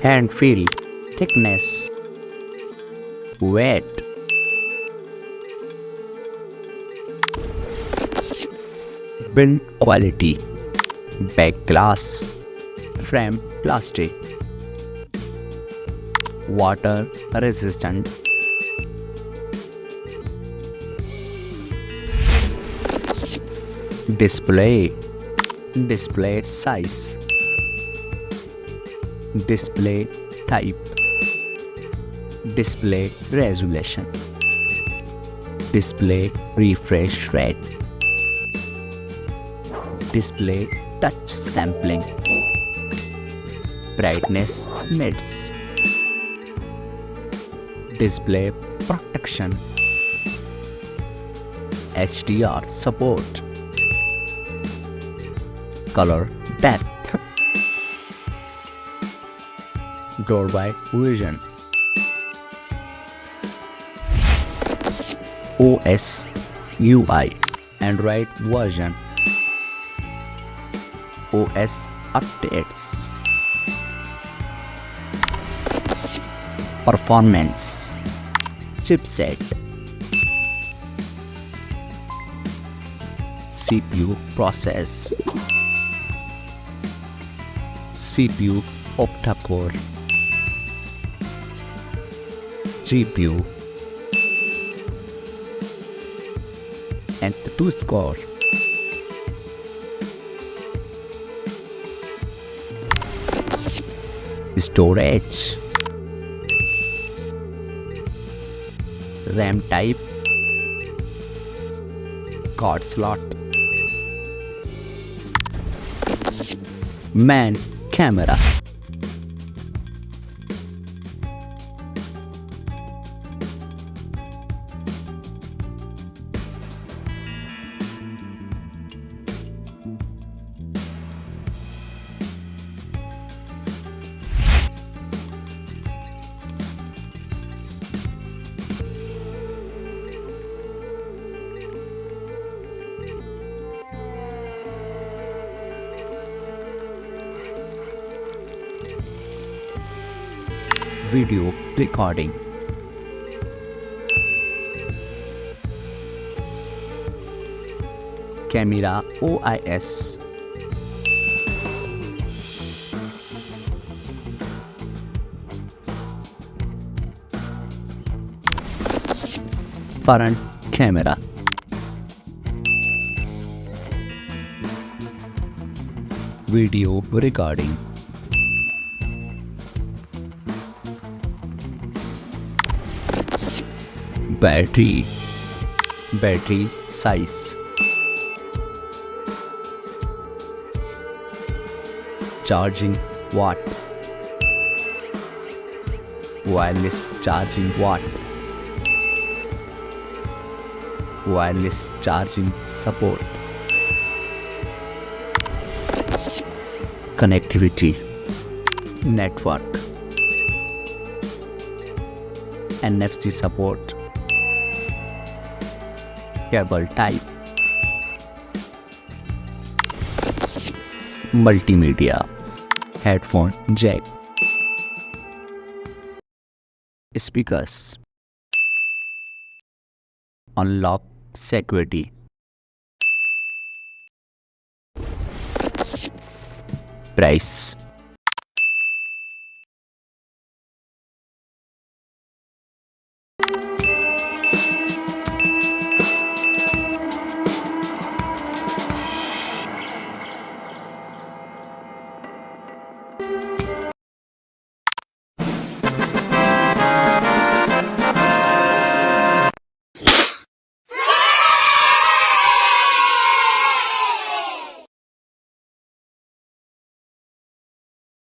Hand feel, thickness, weight, build quality, back glass, frame plastic, water resistant, display size, display type, display resolution, display refresh rate, display touch sampling, brightness mids, display protection, HDR support, color depth, door by vision, OS UI Android version, OS updates, performance, chipset, CPU process, CPU octa-core, GPU, and 2 score. Storage, RAM type, card slot, main camera, video recording, camera OIS, front camera, video recording, battery size, charging watt, wireless charging watt, wireless charging support, connectivity, network, NFC support, cable type, multimedia, headphone jack, speakers, unlock security, price